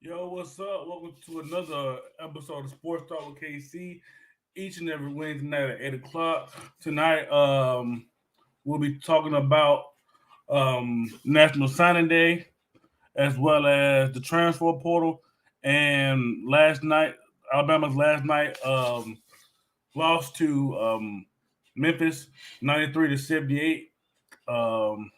Yo, what's up? Welcome to another episode of SportsTalk with KC. Each and every Wednesday night at 8 o'clock. Tonight, we'll be talking about National Signing Day as well as the transfer portal. And last night, Alabama's last night lost to Memphis 93-78. Um,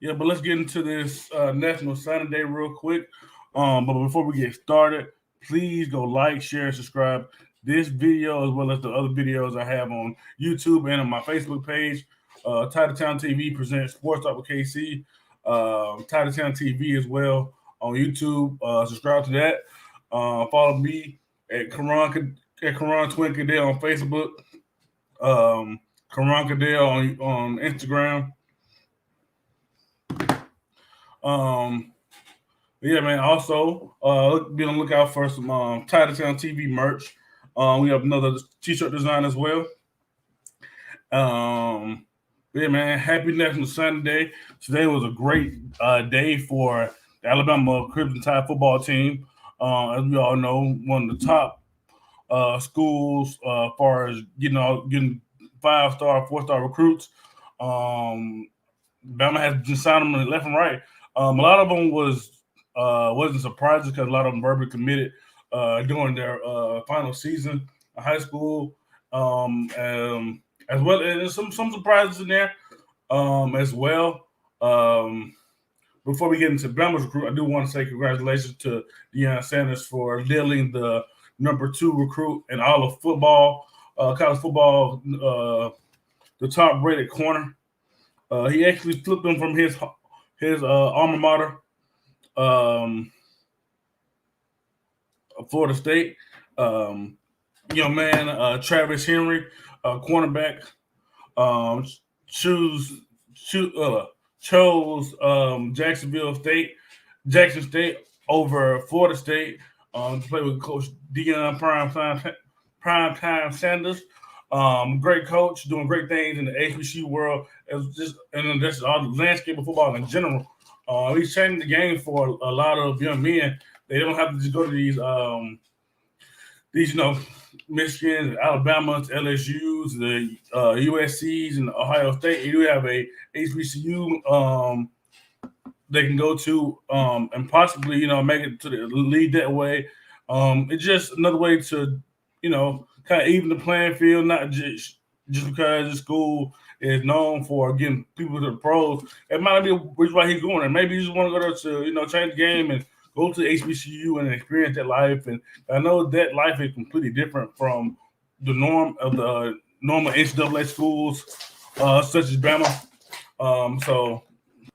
Yeah, but let's get into this National Signing Day real quick. But before we get started, please go like, share, and subscribe this video as well as the other videos I have on YouTube and on my Facebook page. Titletown TV presents Sports Talk with KC. Titletown TV as well on YouTube. Subscribe to that. Follow me at Karan Twin Cadell on Facebook. Karan Cadell on Instagram. Um, yeah, man. Also, be on the lookout for some Titletown TV merch. We have another T-shirt design as well. Yeah, man. Happy National Signing Day. Today was a great day for the Alabama Crimson Tide football team. As we all know, one of the top schools as far as getting 5-star, 4-star recruits. Bama has been signing them left and right. A lot of them wasn't surprising because a lot of them verbally committed during their final season of high school, as well. And there's some surprises in there as well. Before we get into Bama's recruit, I do want to say congratulations to Deion Sanders for dealing the number 2 recruit in all of football, college football, the top rated corner. He actually flipped him from his alma mater, um, Florida State. Young man, Travis Henry, cornerback, um, choose, chose Jackson State over Florida State to play with Coach Deion Primetime Sanders. Great coach, doing great things in the HBCU world. It's just and that's all the landscape of football in general. He's changing the game for a lot of young men. They don't have to just go to these Michigans, Alabamas, LSU's, the USC's, and Ohio State. You do have a HBCU they can go to and possibly make it to the lead that way. It's just another way to kind of even the playing field, not just because the school is known for getting people to the pros. It might not be which way he's going, and maybe he just want to go there to change the game and go to the HBCU and experience that life. And I know that life is completely different from the norm of the normal NCAA schools, such as Bama. So,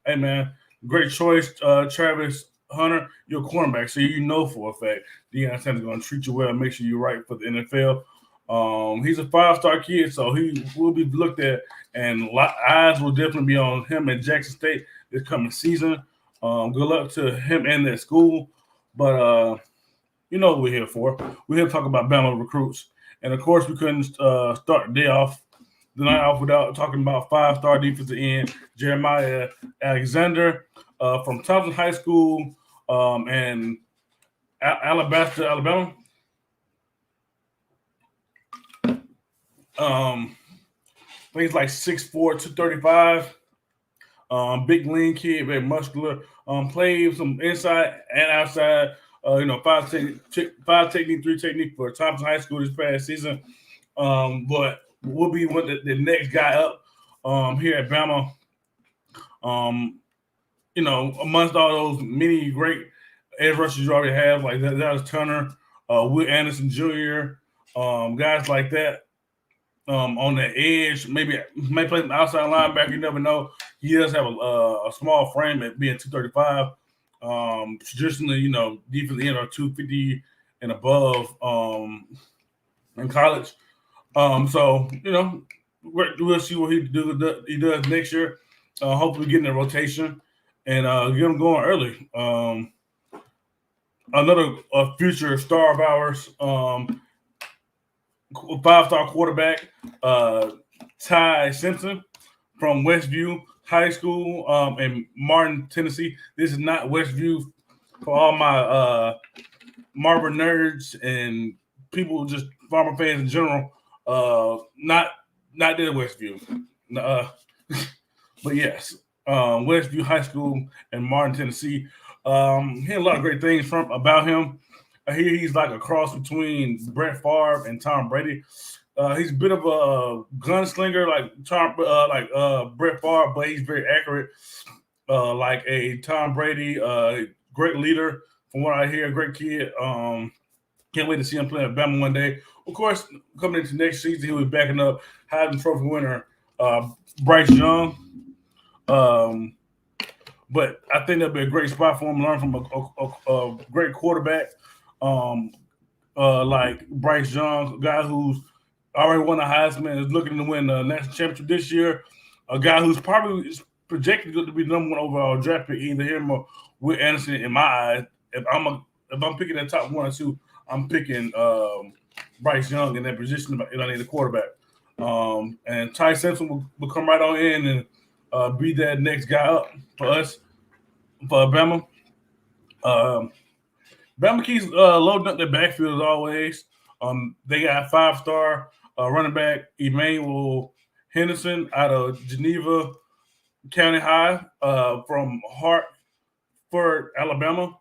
hey man, great choice, Travis Hunter. You're a cornerback, so you know for a fact Deion Sanders is going to treat you well and make sure you're right for the NFL. He's a 5-star kid, so he will be looked at, and eyes will definitely be on him at Jackson State this coming season. Good luck to him and that school. But you know what we're here for. We're here to talk about Bama recruits. And of course, we couldn't start the night off without talking about 5-star defensive end Jeremiah Alexander from Thompson High School and Alabasta, Alabama. I think he's like 6'4", 235. Big lean kid, very muscular. Played some inside and outside. Five technique, 3 technique for Thompson High School this past season. But will be the next guy up here at Bama. Amongst all those many great edge rushers you already have, like that was Turner, Will Anderson Jr., guys like that. On the edge, maybe may play some outside linebacker. You never know. He does have a small frame at being 235. Traditionally, defensive end are 250 and above in college. So we'll see what he does next year. Hopefully, get in the rotation and get him going early. Another future star of ours. 5-star quarterback, Ty Simpson from Westview High School in Martin, Tennessee. This is not Westview for all my Marvel nerds and people, just Farmer fans in general. Not there at Westview, but yes, Westview High School in Martin, Tennessee. Hear a lot of great things about him. I hear he's like a cross between Brett Favre and Tom Brady. He's a bit of a gunslinger, like Brett Favre, but he's very accurate, like a Tom Brady. Great leader, from what I hear. Great kid. Can't wait to see him play at Bama one day. Of course, coming into next season, he'll be backing up Heisman Trophy winner Bryce Young. But I think that'll be a great spot for him to learn from a great quarterback like Bryce Young, a guy who's already won a Heisman, is looking to win the national championship this year. A guy who's probably projected to be the number one overall draft pick, either him or Will Anderson. In my eyes, if I'm picking the top 1 or 2, I'm picking Bryce Young in that position. I need a quarterback, and Ty Simpson will come right on in and be that next guy up for us, for Bama. Bama keeps loading up their backfield as always. They got 5-star running back Emmanuel Henderson out of Geneva County High from Hartford, Alabama.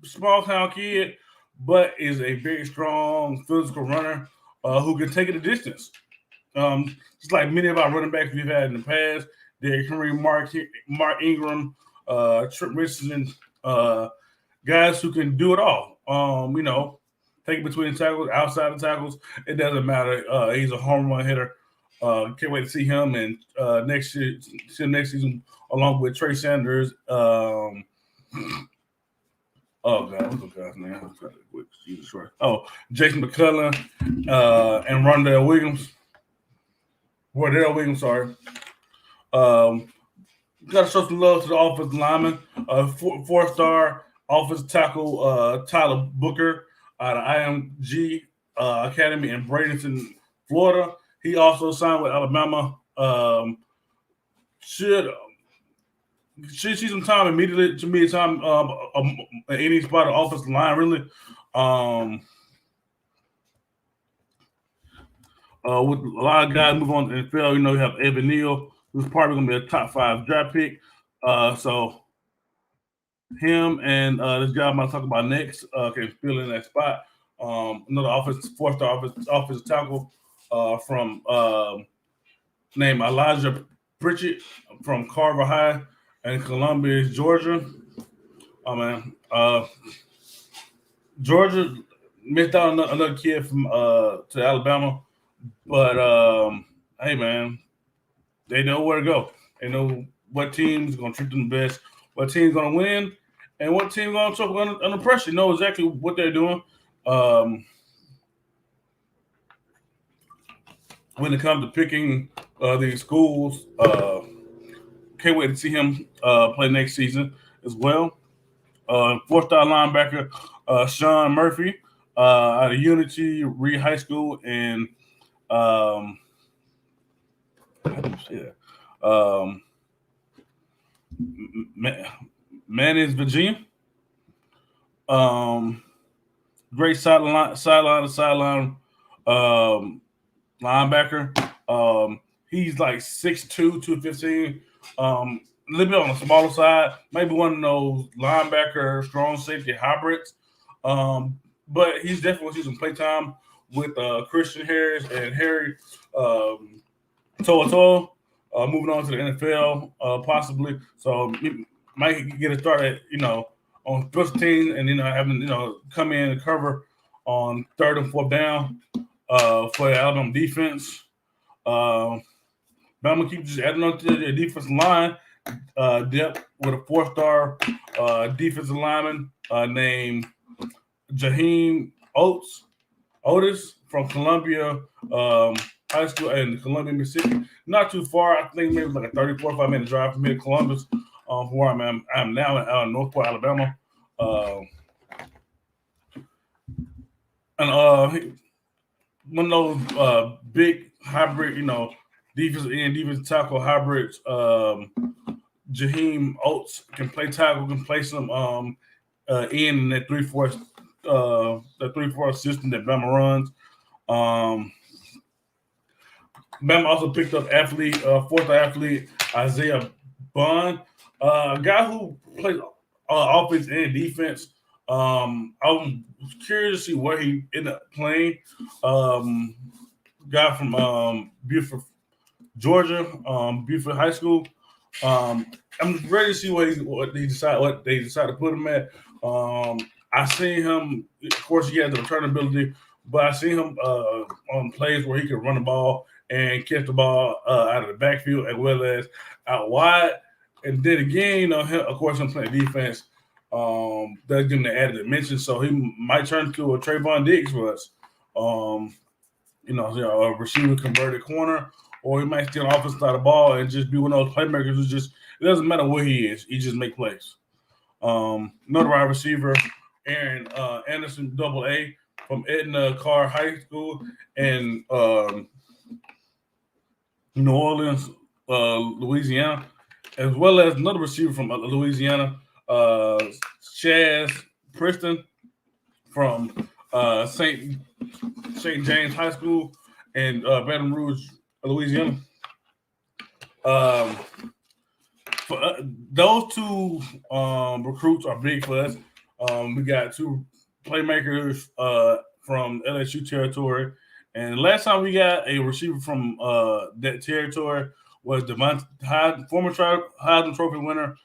Small town kid, but is a very strong physical runner who can take it a distance. Just like many of our running backs we've had in the past, Derrick Henry, Mark Ingram, Trent Richardson, guys who can do it all. Take it between the tackles, outside the tackles. It doesn't matter. He's a home run hitter. Can't wait to see him and next season along with Trey Sanders. Oh God, what's the guy's name? Jesus Christ. Oh, Jason McCullough and Wardell Williams, sorry. Got to show some love to the offensive lineman. 4-star offensive tackle Tyler Booker out of IMG Academy in Bradenton, Florida. He also signed with Alabama. Should see some time immediately. To me, time any spot of offensive line really. With a lot of guys move on to the NFL, you have Evan Neal, who's probably going to be a top 5 draft pick. So him and this guy I'm going to talk about next can fill in that spot. Another 4-star offensive tackle from named Elijah Pritchett from Carver High in Columbia, Georgia. Oh man, Georgia missed out on another kid from to Alabama, but hey man, they know where to go. They know what team's going to treat them the best, what team's going to win, and what team's going to choke under pressure. They know exactly what they're doing. When it comes to picking these schools, can't wait to see him play next season as well. 4-star linebacker Sean Murphy out of Unity Reed High School in how do you say that? Manning, Virginia. Great sideline linebacker. He's like 6'2", 215. A little bit on the smaller side, maybe one of those linebacker strong safety hybrids. But he's definitely see some play time with Christian Harris and Harry To'oTo'o. Moving on to the NFL, possibly. So he might get a start at on first team, and having come in and cover on 3rd and 4th down for the Alabama defense. Bama keep just adding on to the defensive line depth with a 4-star defensive lineman named Jaheim Otis from Columbia High School in Columbia, Mississippi. Not too far. I think maybe like a 30-45-minute drive from here to Columbus, from where I'm now in Northport, Alabama. And one of those big hybrid, defensive end, defensive tackle hybrids. Jaheim Oates can play tackle, can play some in that 3-4 system that Bama runs. Bama also picked up fourth athlete Isaiah Bond, a guy who plays offense and defense. I'm curious to see where he ended up playing. Guy from Buford, Georgia, Buford High School. I'm ready to see what they decide to put him at. I seen him. Of course, he has the return ability, but I seen him on plays where he could run the ball and catch the ball out of the backfield as well as out wide. And then again, of course, I'm playing defense. That's giving the added dimension, so he might turn to a Trayvon Diggs for us. A receiver converted corner, or he might steal offensive side of the ball and just be one of those playmakers who just, it doesn't matter where he is, he just make plays. Another wide receiver, Aaron Anderson, AA from Edna Carr High School in New Orleans, Louisiana, as well as another receiver from Louisiana, Chaz Preston from St. James High School in Baton Rouge, Louisiana. Those two recruits are big for us. We got two playmakers from LSU territory, and last time we got a receiver from that territory was Devontae Hyde, former Heisman Trophy winner,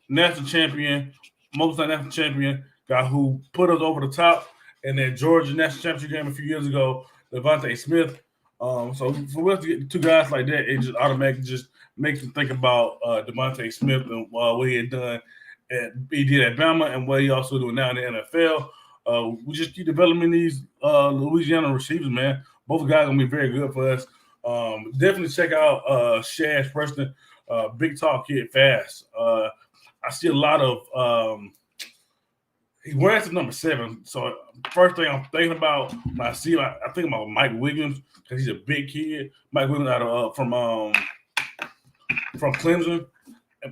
national champion, multi national champion, guy who put us over the top in that Georgia national championship game a few years ago, Devontae Smith. So for us to get two guys like that, it just automatically just makes me think about Devontae Smith and what he had done he did at Bama and what he also doing now in the NFL. We just keep developing these Louisiana receivers, man. Both guys are gonna be very good for us. Definitely check out Shaz Preston, big tall kid, fast. I see a lot of he wears the number 7. So first thing I'm thinking about when I see him, I think about Mike Williams because he's a big kid. Mike Williams out of from Clemson.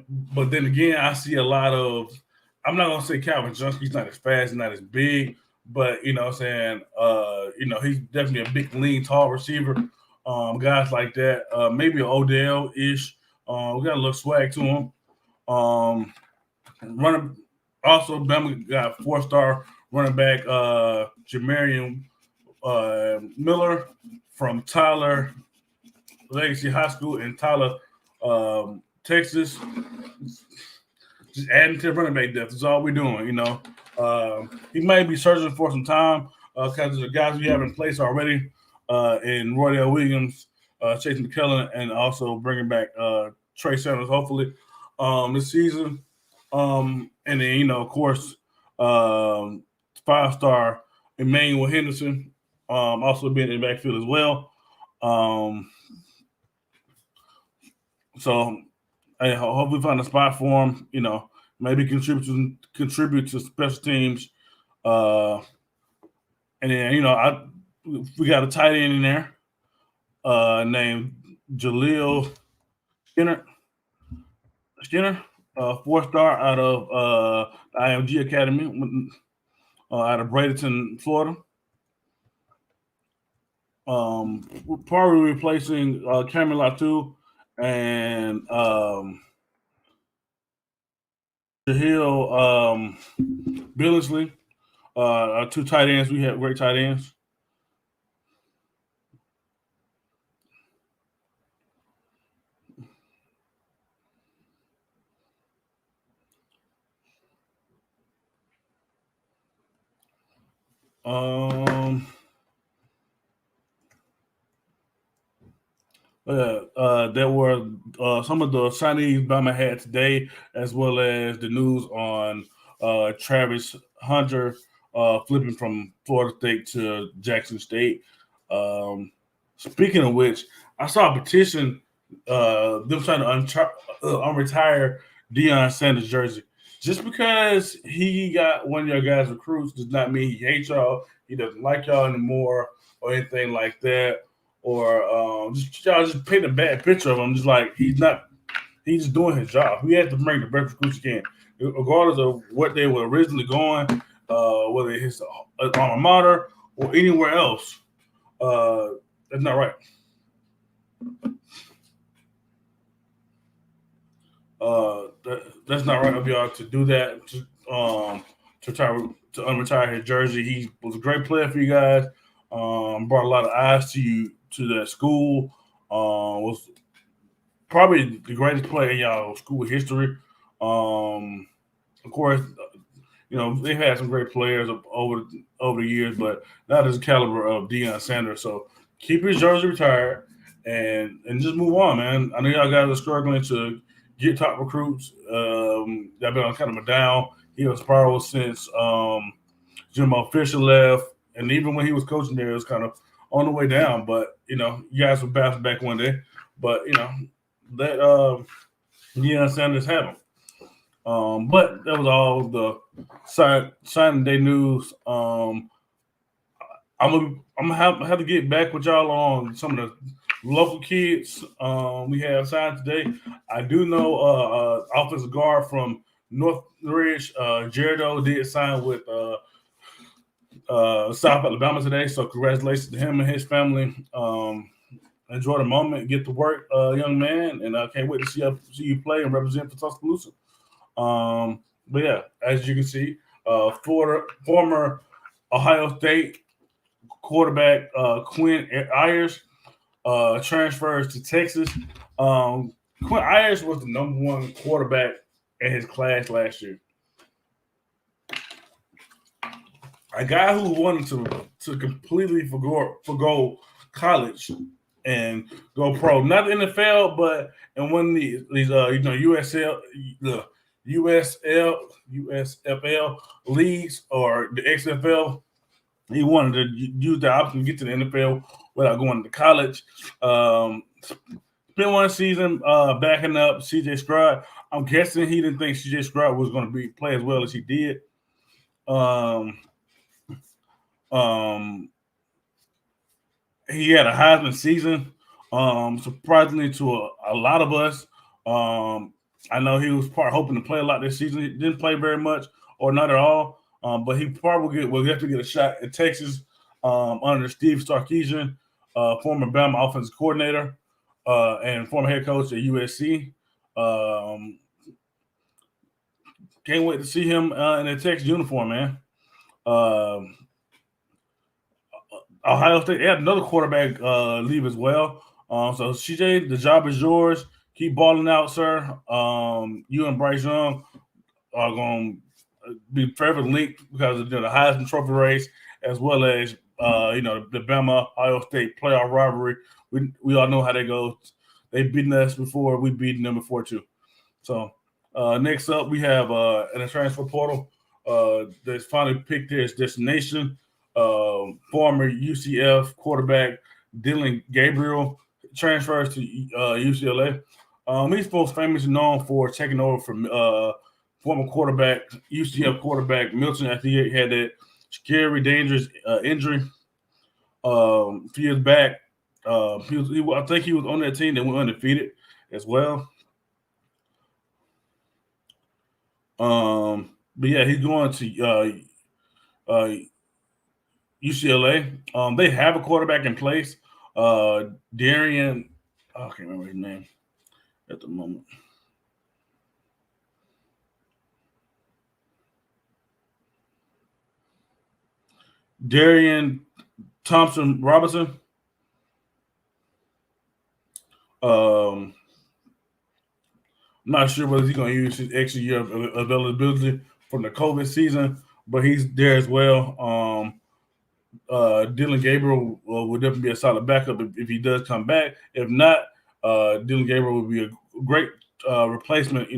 But then again, I see a lot of, I'm not gonna say Calvin Johnson, he's not as fast, not as big, but you know what I'm saying, he's definitely a big, lean, tall receiver. Guys like that, maybe an Odell-ish. We got a little swag to him. Running also, Bama got 4-star running back Jamarian Miller from Tyler Legacy High School in Tyler, Texas. Just adding to the running back depth is all we're doing. He might be searching for some time because the guys we have in place already in Roydell Williams, Chase McKellen, and also bringing back Trey Sanders hopefully this season. And then, of course, 5-star Emmanuel Henderson also being in the backfield as well. So I hope we find a spot for him, maybe contribute to special teams. And then, we got a tight end in there named Jaleel Skinner. 4-star out of IMG Academy out of Bradenton, Florida. We're probably replacing Cameron Latu and Jahil Billingsley. Our two tight ends. We have great tight ends. There were some of the signees Bama had today, as well as the news on Travis Hunter flipping from Florida State to Jackson State. Speaking of which, I saw a petition them trying to unretire Deion Sanders' jersey. Just because he got one of your guys' recruits does not mean he hates y'all, he doesn't like y'all anymore, or anything like that. Or y'all just paint a bad picture of him. Just like he's just doing his job. He has to bring the best recruits he can. regardless of what they were originally going, whether it's alma mater or anywhere else. That's not right. That's not right of y'all to do that. To unretire his jersey. He was a great player for you guys. Brought a lot of eyes to you to that school. Was probably the greatest player in y'all school history. Of course, they've had some great players over the years, but not as the caliber of Deion Sanders. So keep his jersey retired and just move on, man. I know y'all guys are struggling to get top recruits. They've been on kind of a down. He was spiral since Jimbo Fisher left, and even when he was coaching there, it was kind of on the way down. But you guys will bounce back one day. But let Deion Sanders have him. But that was all the signing day news. I'm gonna have to get back with y'all on some of the local kids we have signed today. I do know offensive guard from Northridge, Jaredo, did sign with South Alabama today. So congratulations to him and his family. Enjoy the moment, get to work, young man, and I can't wait to see you play and represent for Tuscaloosa. But yeah, as you can see, former Ohio State quarterback Quinn Ayers transfers to Texas. Quinn Ayers was the number one quarterback in his class last year. A guy who wanted to completely forgo college and go pro, not the NFL, but in one of these USFL leagues or the XFL. He wanted to use the option to get to the NFL without going to college. Spent one season backing up CJ Stroud. I'm guessing he didn't think CJ Stroud was going to play as well as he did. He had a Heisman season, surprisingly to a lot of us. I know he was hoping to play a lot this season. He didn't play very much or not at all, but he probably will have to get a shot at Texas under Steve Sarkisian, former Bama offensive coordinator and former head coach at USC. Can't wait to see him in a Texas uniform, man. Ohio State, they had another quarterback leave as well. So CJ, the job is yours. Keep balling out, sir. You and Bryce Young are going to be forever linked because of the Heisman Trophy race, as well as the Bama Ohio State playoff rivalry. We all know how that goes. They've beaten us before. We've beaten them before too. So next up, we have in the transfer portal that's finally picked his destination. Former UCF quarterback Dylan Gabriel transfers to UCLA. He's most famously known for taking over from former UCF quarterback Milton after he had that scary, dangerous injury a few years back. I think he was on that team that went undefeated as well. But yeah, he's going to UCLA. They have a quarterback in place. Darian, I can't remember his name at the moment. Darian Thompson Robinson. I'm not sure whether he's going to use his extra year of availability from the COVID season, but he's there as well. Dylan Gabriel will definitely be a solid backup if he does come back. If not, Dylan Gabriel would be a great replacement,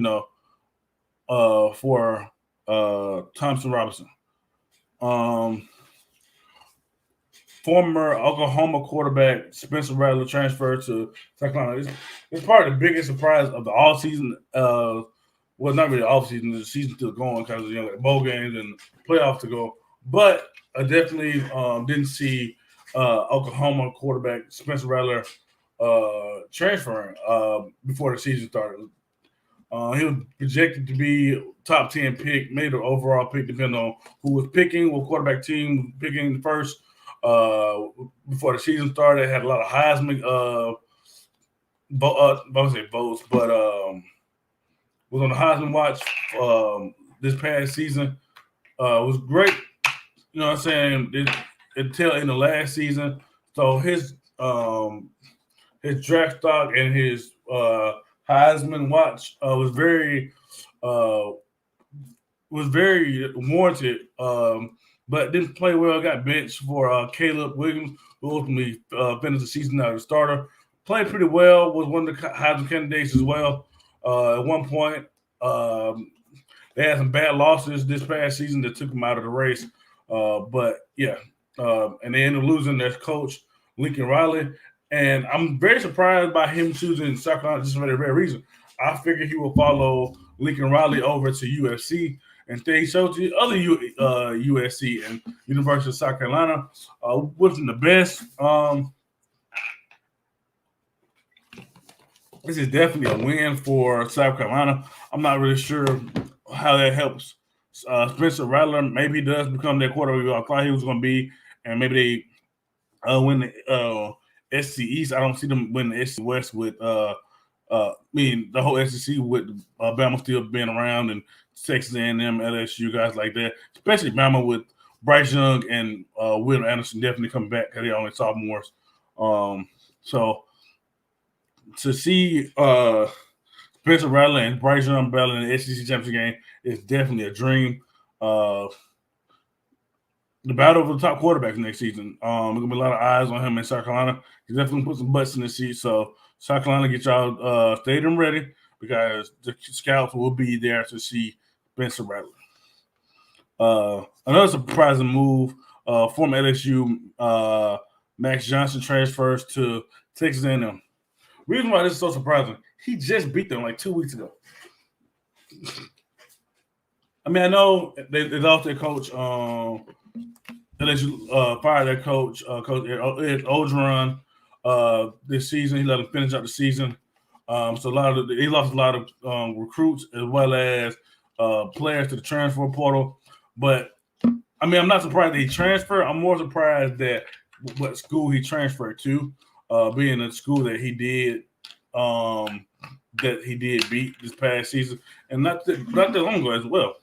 for Thompson Robinson. Former Oklahoma quarterback Spencer Rattler transferred to South Carolina. It's probably the biggest surprise of the offseason. Well, not really offseason. The season's still going because of bowl games and playoffs to go. But I definitely didn't see Oklahoma quarterback Spencer Rattler transferring before the season started. He was projected to be top 10 pick, maybe the overall pick, depending on who was picking, what quarterback team was picking first. Before the season started, had a lot of Heisman votes, but was on the Heisman watch this past season. Was great, you know what I'm saying, until in the last season. So his draft stock and his Heisman watch uh, was very warranted, but didn't play well. Got benched for Caleb Williams, who ultimately finished the season as a starter. Played pretty well. Was one of the Heisman candidates as well. At one point, they had some bad losses this past season that took him out of the race. But yeah, and they ended up losing their coach, Lincoln Riley. And I'm very surprised by him choosing South Carolina just for that very reason. I figured he would follow Lincoln Riley over to USC. Instead, he chose the other USC and University of South Carolina. Wasn't the best. This is definitely a win for South Carolina. I'm not really sure how that helps Spencer Rattler. Maybe he does become their quarterback. I thought he was going to be, and maybe they win the SC East. I don't see them win the SC West with the whole SEC with Bama still being around and Texas A&M, LSU, guys like that. Especially Bama with Bryce Young and Will Anderson definitely coming back because they're only sophomores. So to see Spencer Rattler and Bryce Young battle in the SEC championship game is definitely a dream. The battle of the top quarterbacks next season. There's gonna be a lot of eyes on him in South Carolina. He's definitely put some butts in the seat. So South Carolina, get y'all stadium ready because the scouts will be there to see Spencer Rattler. Another surprising move from LSU, Max Johnson transfers to Texas A&M. Reason why this is so surprising, he just beat them like 2 weeks ago. I mean, I know they lost their coach. LSU fired their coach, Coach Ed Orgeron, this season. He let him finish out the season. So he lost a lot of recruits as well as players to the transfer portal. But I mean, I'm not surprised that he transferred. I'm more surprised that what school he transferred to, being a school that he did beat this past season, and not that long ago as well.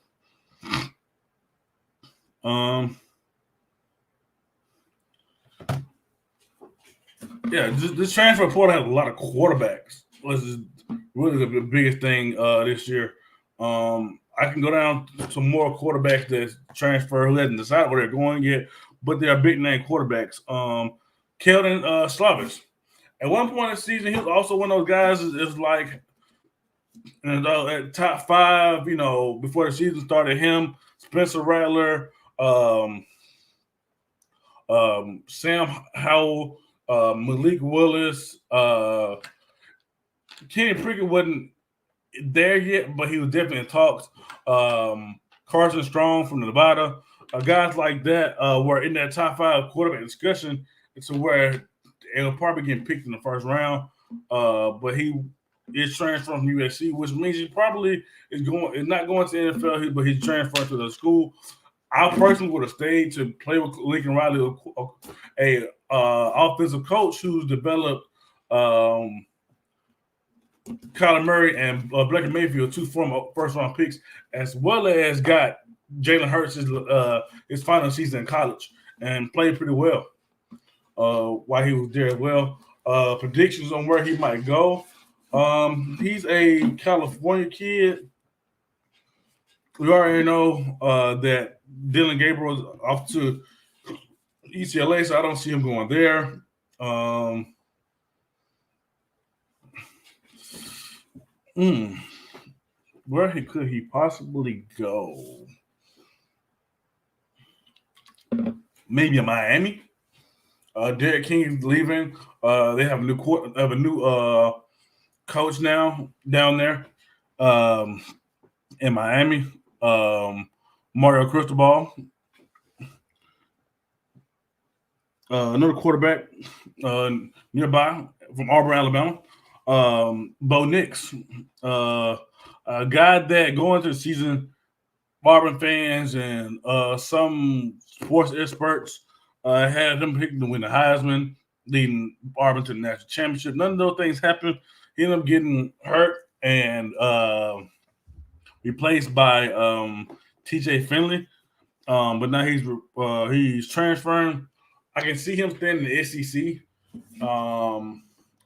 Yeah, this transfer portal has a lot of quarterbacks. This is really the biggest thing this year. I can go down to some more quarterbacks that transfer who hasn't decided where they're going yet, but they are big name quarterbacks. Keldon Slovis. At one point in the season, he was also one of those guys is like at top 5, before the season started. Him, Spencer Rattler, Sam Howell, Malik Willis, Kenny Prickett wasn't there yet, but he was definitely in talks. Carson Strong from Nevada, guys like that were in that top 5 quarterback discussion to where it'll probably get picked in the first round. But he is transferring from USC, which means he probably is not going to the NFL, but he's transferring to the school. I personally would have stayed to play with Lincoln Riley, a offensive coach who's developed Kyler Murray and Blake Mayfield, 2 former first-round picks, as well as got Jalen Hurts his final season in college and played pretty well while he was there as well. Predictions on where he might go. He's a California kid. We already know that Dylan Gabriel is off to UCLA, so I don't see him going there. Where could he possibly go? Maybe in Miami. Derek King is leaving. They have a new coach now down there in Miami. Mario Cristobal. Another quarterback nearby from Auburn, Alabama. Bo Nix, a guy that going into the season, Auburn fans and some sports experts had him picking to win the Heisman, leading Auburn to the national championship. None of those things happened. He ended up getting hurt and replaced by TJ Finley. But now he's transferring. I can see him staying in the SEC.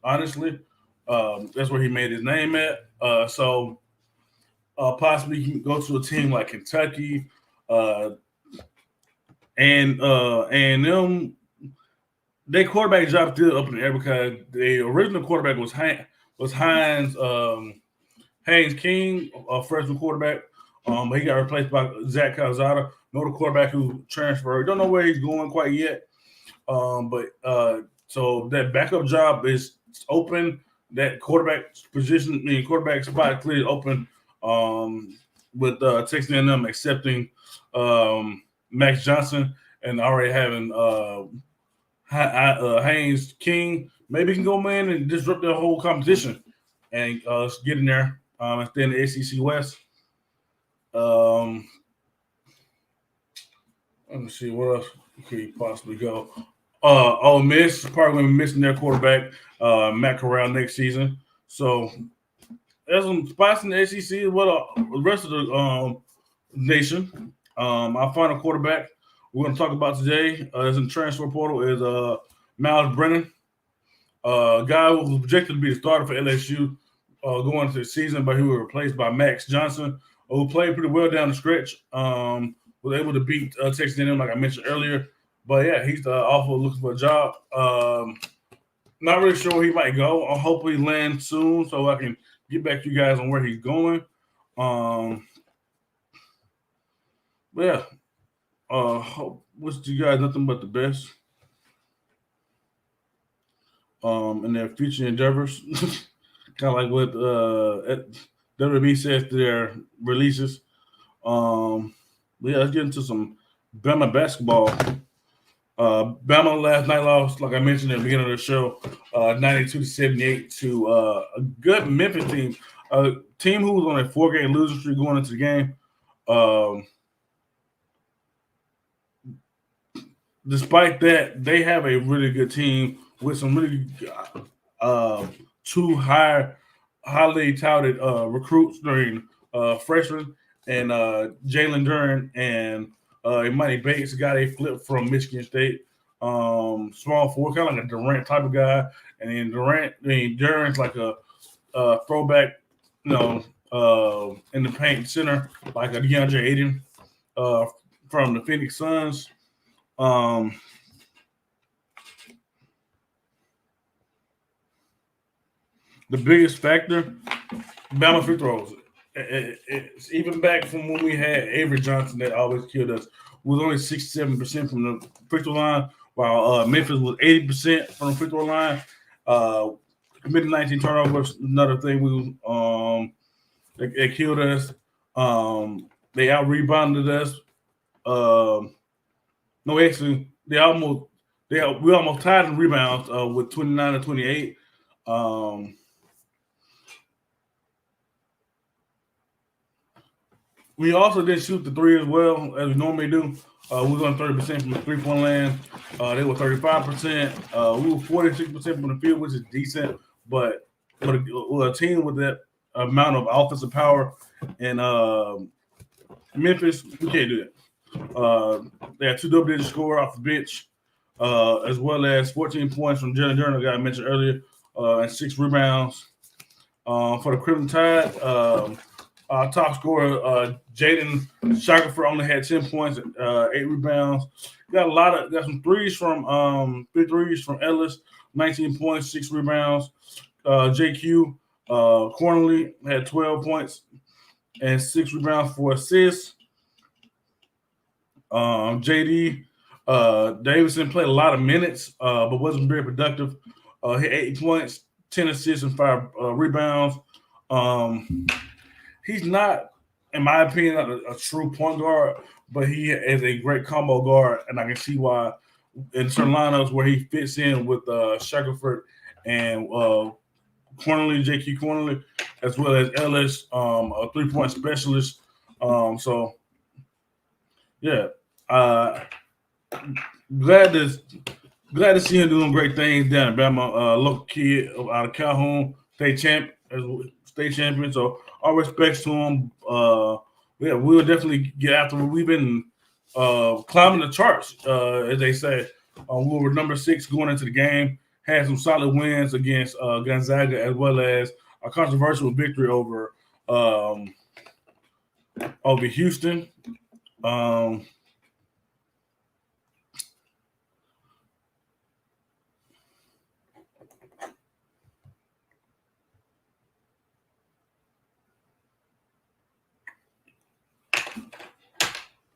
Honestly, that's where he made his name at. So possibly he can go to a team like Kentucky, and them. Their quarterback job still up in the air because the original quarterback was Haynes King, a freshman quarterback. He got replaced by Zach Calzada, another quarterback who transferred. Don't know where he's going quite yet. But so that backup job is open. That quarterback quarterback spot clearly open. With Texas A&M accepting Max Johnson and already having Haynes King. Maybe he can go in and disrupt the whole competition and get in there and stay in the SEC West. Let me see what else could he possibly go. Ole Miss probably going to be missing their quarterback, Matt Corral, next season. So there's some spots in the SEC as well. The rest of the nation. Our final quarterback we're going to talk about today is in the transfer portal is Miles Brennan, a guy who was projected to be the starter for LSU going into the season, but he was replaced by Max Johnson, who played pretty well down the stretch. Was able to beat Texas A&M, like I mentioned earlier. But yeah, he's also looking for a job. Not really sure where he might go. I'll hopefully land soon so I can get back to you guys on where he's going. But yeah, wish you guys nothing but the best in their future endeavors. Kind of like what WB says to their releases. But yeah, let's get into some Bama basketball. Bama last night lost, like I mentioned at the beginning of the show, 92-78 to a good Memphis team. A team who was on a 4-game losing streak going into the game. Despite that, they have a really good team with some really two highly touted recruits during freshmen and Jalen Duran and Imani Bates, a guy they flipped from Michigan State. Small forward, kind of like a Durant type of guy. And then Duran's like a throwback, in the paint center, like a DeAndre Ayton from the Phoenix Suns. The biggest factor, Bama free throws. It's even back from when we had Avery Johnson that always killed us. Was only 67% from the free throw line, while Memphis was 80% from the free throw line. Committed 19 turnovers, another thing they killed us. They out rebounded us. No, actually, we almost tied in rebounds with 29-28. We also didn't shoot the three as well as we normally do. We were on 30% from the three-point land. They were 35%. We were 46% from the field, which is decent. But with a team with that amount of offensive power and Memphis, we can't do that. They had 2 double-digit score off the bench, as well as 14 points from Jalen Duran, the guy I mentioned earlier, and 6 rebounds. For the Crimson Tide, top scorer Jaden Shackelford only had 10 points, 8 rebounds. Got some threes from 3 threes from Ellis, 19 points, 6 rebounds. JQ Cornely had 12 points and 6 rebounds for assists. JD Davidson played a lot of minutes, but wasn't very productive. Hit 8 points, 10 assists, and 5 rebounds. He's not, in my opinion, a true point guard, but he is a great combo guard, and I can see why in certain lineups where he fits in with Shackelford and JQ Cornely, as well as Ellis, a 3-point specialist. So yeah, uh, glad to see him doing great things down in Bama. Local kid out of Calhoun, state champion. So all respects to him. Yeah, we'll definitely get after him. We've been climbing the charts, as they say. We were number 6 going into the game. Had some solid wins against Gonzaga, as well as a controversial victory over Houston.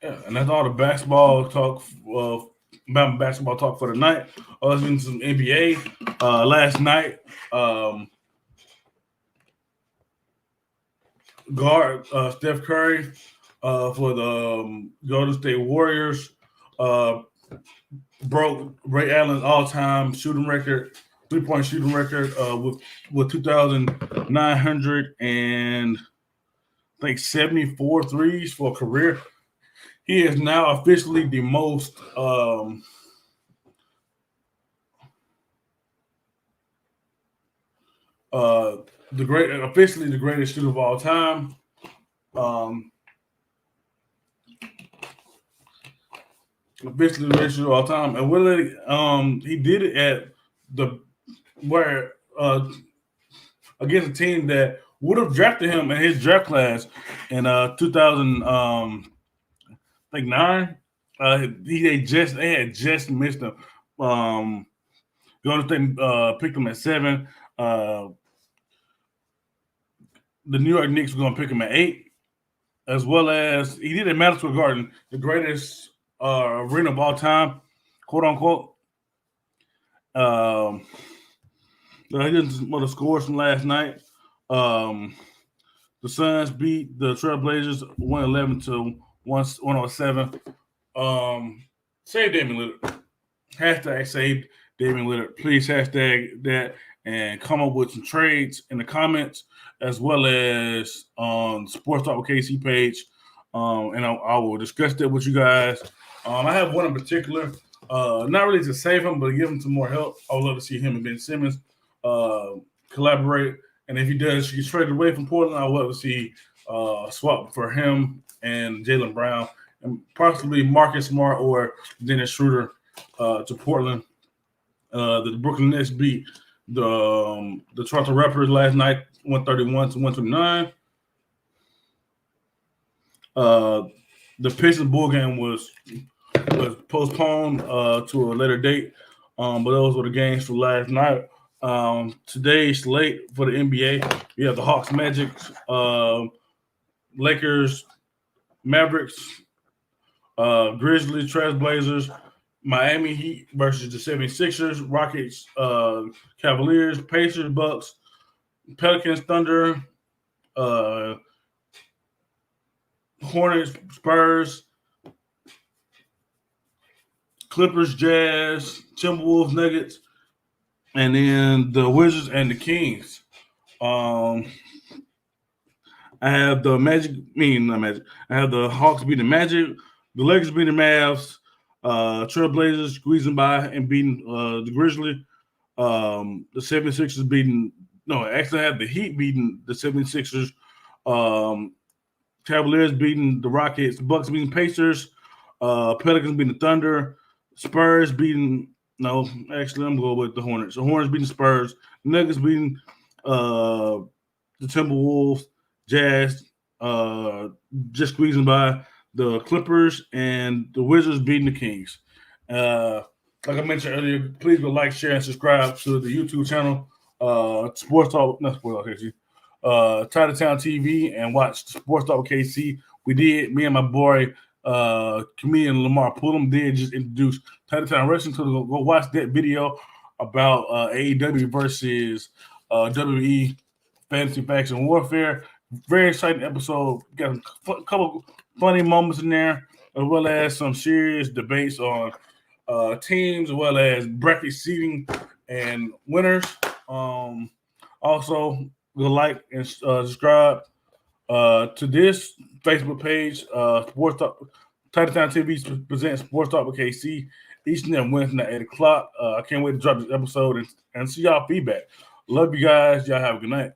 Yeah, and that's all the basketball talk. Basketball talk for the night. Let's get into some NBA. Last night, guard Steph Curry for the Golden State Warriors broke Ray Allen's all-time shooting record, 3-point shooting record with 2,900 and I think 74 threes for a career. He is now officially the most officially the greatest shooter of all time. Officially the greatest shooter of all time, and he did it at against a team that would have drafted him in his draft class in 2009. They had just missed him. The only thing picked him at 7. The New York Knicks were going to pick him at 8, as well as he did at Madison Square Garden, the greatest arena of all time, quote unquote. He did some other scores from last night. The Suns beat the Trailblazers 111 to 107. Save Damian Lillard. Hashtag save Damian Lillard. Please hashtag that and come up with some trades in the comments, as well as on SportsTalk with KC page. And I will discuss that with you guys. I have one in particular. Not really to save him, but to give him some more help. I would love to see him and Ben Simmons collaborate. And if he does, he gets traded away from Portland, I would love to see swap for him and Jaylen Brown, and possibly Marcus Smart or Dennis Schroeder to Portland. The Brooklyn Nets beat the Toronto Raptors last night, 131 to 129. The Pistons Bull game was postponed to a later date, but those were the games for last night. Today's slate for the NBA, we have the Hawks, Magic, Lakers, Mavericks, Grizzlies, Trailblazers, Miami Heat versus the 76ers, Rockets, Cavaliers, Pacers, Bucks, Pelicans, Thunder, Hornets, Spurs, Clippers, Jazz, Timberwolves, Nuggets, and then the Wizards and the Kings. I have the I have the Hawks beating the Magic, the Lakers beating the Mavs, Trailblazers squeezing by and beating the Grizzlies. The 76ers beating – no, actually I have the Heat beating the 76ers. Cavaliers beating the Rockets, Bucks beating Pacers, Pelicans beating the Thunder, Spurs beating – no, actually I'm going with the Hornets. The Hornets beating Spurs, Nuggets beating the Timberwolves, Jazz just squeezing by the Clippers, and the Wizards beating the Kings. Like I mentioned earlier, please go like, share, and subscribe to the YouTube channel, TitletownTV, and watch SportsTalk with KC. Me and my boy, comedian Lamar Pullum, did just introduce Titletown Wrestling, so go watch that video about AEW versus WWE Fantasy Faction Warfare. Very exciting episode. Got a couple funny moments in there, as well as some serious debates on teams, as well as bracket seating and winners. Also, go like and subscribe to this Facebook page. Sports Talk, Titletown TV presents Sports Talk with KC each and every Wednesday at 8 o'clock. I can't wait to drop this episode and see y'all feedback. Love you guys. Y'all have a good night.